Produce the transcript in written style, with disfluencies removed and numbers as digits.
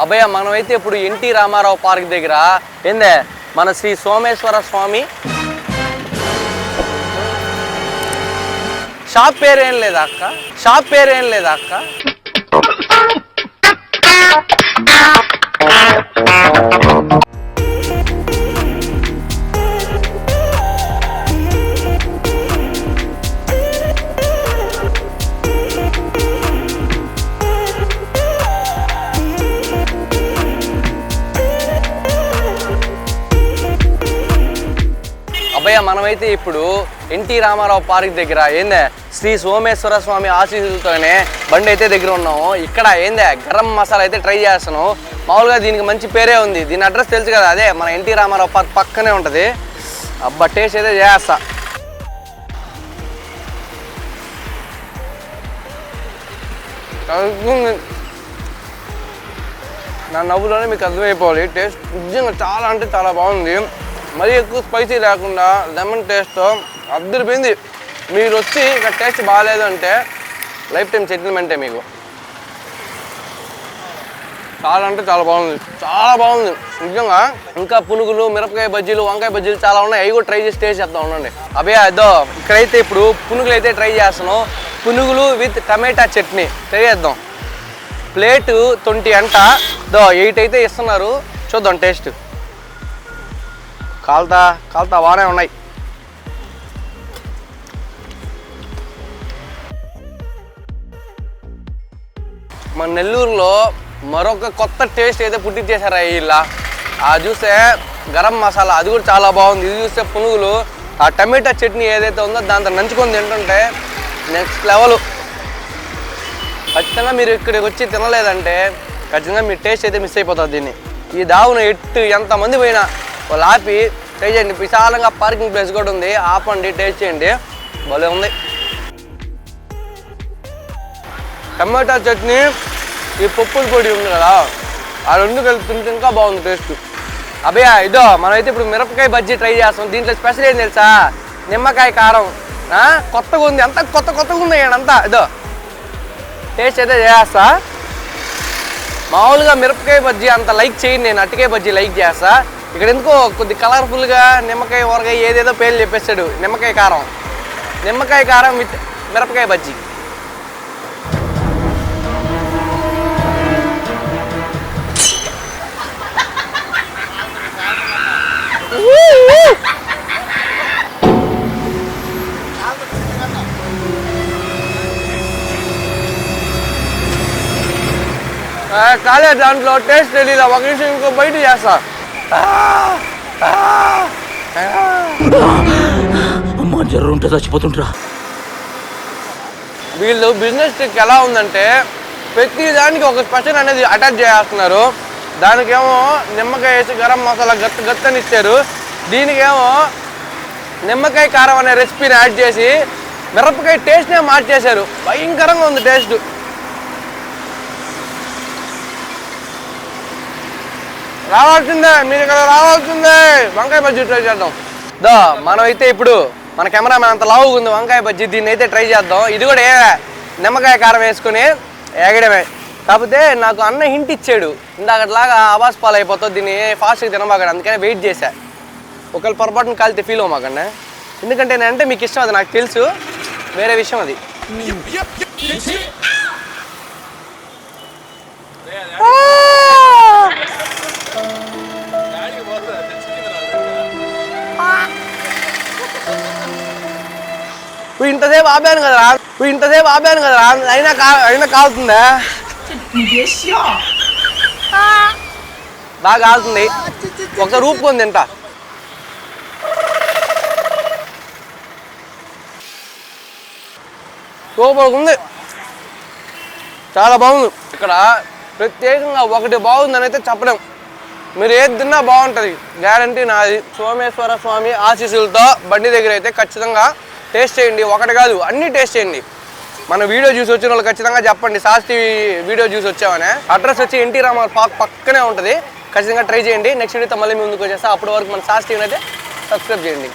అభయ మనమైతే ఇప్పుడు NT Ramarao park దగ్గర ఏందే మన శ్రీ సోమేశ్వర స్వామి షాప్ పేరేం లేదా అక్క అభయ మనమైతే ఇప్పుడు ఎన్టీ రామారావు పార్క్ దగ్గర ఏందే శ్రీ సోమేశ్వర స్వామి ఆశీస్సులతోనే బండి అయితే దగ్గర ఉన్నాము. ఇక్కడ ఏందే గరం మసాలా అయితే ట్రై చేస్తాను. మామూలుగా దీనికి మంచి పేరే ఉంది. దీని అడ్రస్ తెలుసు కదా, అదే మన ఎన్టీ రామారావు పార్క్ పక్కనే ఉంటుంది. అబ్బా టేస్ట్ అయితే చేస్తా. నా నవ్వులోనే మీకు అర్థమైపోవాలి. టేస్ట్ నిజంగా చాలా అంటే చాలా బాగుంది. మరీ ఎక్కువ స్పైసీ లేకుండా లెమన్ టేస్ట్ అద్దరిపోయింది. మీరు వచ్చి ఇక్కడ టేస్ట్ బాగాలేదు అంటే లైఫ్ టైం సెటిల్మెంటే మీకు. చాలా అంటే చాలా బాగుంది నిజంగా. ఇంకా పునుగులు, మిరపకాయ బజ్జీలు, వంకాయ బజ్జీలు చాలా ఉన్నాయి. అవి కూడా ట్రై చేసి టేస్ట్ చేద్దాం ఉండండి. అభయ అదో ఇక్కడైతే ఇప్పుడు పునుగులు అయితే ట్రై చేస్తున్నాం. పునుగులు విత్ టమాటా చట్నీ ట్రై చేద్దాం. ప్లేటు 20 అంట, 8 అయితే ఇస్తున్నారు. చూద్దాం టేస్ట్. కాల్తా బాగానే ఉన్నాయి. మన నెల్లూరులో మరొక కొత్త టేస్ట్ అయితే పుట్టించేశారు ఇలా. ఆ చూస్తే గరం మసాలా అది కూడా చాలా బాగుంది. ఇది చూస్తే పునుగులు, ఆ టమాటా చట్నీ ఏదైతే ఉందో దాంతో నంచుకొని తింటుంటే నెక్స్ట్ లెవెల్. ఖచ్చితంగా మీరు ఇక్కడికి వచ్చి తినలేదంటే ఖచ్చితంగా మీ టేస్ట్ అయితే మిస్ అయిపోతుంది. దీన్ని ఈ దావును ఎంతమంది పోయినా వాళ్ళు ఆపి ట్రై చేయండి. విశాలంగా పార్కింగ్ ప్లేస్ కూడా ఉంది. ఆపండి, టేస్ట్ చేయండి. భలే ఉంది. టమాటా చట్నీ, ఈ పప్పుల పొడి ఉంది కదా, ఆ రెండు కలిపి తింటే ఇంకా బాగుంది టేస్ట్. అభయ ఇదో మనమైతే ఇప్పుడు మిరపకాయ బజ్జీ ట్రై చేస్తాం. దీంట్లో స్పెషల్ ఏం తెలుసా, నిమ్మకాయ కారం. కొత్తగా ఉంది, అంతా కొత్తగా ఉంది అంతా. ఇదో టేస్ట్ అయితే చేస్తా. మామూలుగా మిరపకాయ బజ్జీ అంత లైక్ చేయండి, నేను అరటికాయ బజ్జీ లైక్ చేస్తా. ఇక్కడ ఎందుకో కొద్ది కలర్ఫుల్గా నిమ్మకాయ ఊరగాయ ఏదేదో పేర్లు చెప్పేస్తాడు. నిమ్మకాయ కారం విత్ మిరపకాయ బజ్జీ. కాలే దాంట్లో టేస్ట్ తెలియదు. ఒక నిమిషం ఇంకో బయట చేస్తా. చచ్చిపోతుంటా. వీళ్ళు బిజినెస్ ట్రిక్ ఎలా ఉందంటే ప్రతి దానికి ఒక స్పెషల్ అనేది అటాచ్ చేస్తున్నారు. దానికేమో నిమ్మకాయ వేసి గరం మసాలా గత్తని ఇచ్చారు. దీనికేమో నిమ్మకాయ కారం అనే రెసిపీని యాడ్ చేసి మిరపకాయ టేస్ట్నే మార్చేశారు. భయంకరంగా ఉంది టేస్ట్. రావాల్సిందే, మీరు ఇక్కడ రావాల్సిందే. వంకాయ బజ్జీ ట్రై చేద్దాం. మనమైతే ఇప్పుడు మన కెమెరామెన్ అంత లావుగా ఉంది వంకాయ బజ్జీ. దీన్ని అయితే ట్రై చేద్దాం. ఇది కూడా నిమ్మకాయ కారం వేసుకుని ఏగడమే. కాకపోతే నాకు అన్న హింట్ ఇచ్చాడు, ఇందాకట్లాగా ఆవాస్ పాలు అయిపోతుంది, దీన్ని ఫాస్ట్గా తినమాకండి. అందుకని వెయిట్ చేశా. ఒకవేళ పొరపాటును కాలితే ఫీల్ అవ్వమాకండి. ఎందుకంటే నేనంటే మీకు ఇష్టం, అది నాకు తెలుసు. వేరే విషయం అది. ఇంతసేపు ఆపాను కదా, అయినా కాలుతుందా? బాగా కాలుతుంది. ఒక రూపుకొని తింటా. సూపర్ ఉంది, చాలా బాగుంది. ఇక్కడ ప్రత్యేకంగా ఒకటి బాగుందని అయితే చెప్పలేం. మీరు ఏది తిన్నా బాగుంటుంది, గ్యారంటీ నాది. సోమేశ్వర స్వామి ఆశీస్సులతో బండి దగ్గర అయితే ఖచ్చితంగా టేస్ట్ చేయండి. ఒకటి కాదు, అన్నీ టేస్ట్ చేయండి. మన వీడియో చూసి వచ్చిన వాళ్ళు ఖచ్చితంగా చెప్పండి సాస్ టీవీ వీడియో చూసి వచ్చామని. అడ్రస్ వచ్చి ఎన్టీ రామారావు పార్క్ పక్కనే ఉంటుంది. ఖచ్చితంగా ట్రై చేయండి. నెక్స్ట్ వీడియోతో మళ్ళీ ముందుకు వచ్చేస్తా. అప్పటి వరకు మన సాస్ టీవీని అయితే సబ్స్క్రైబ్ చేయండి.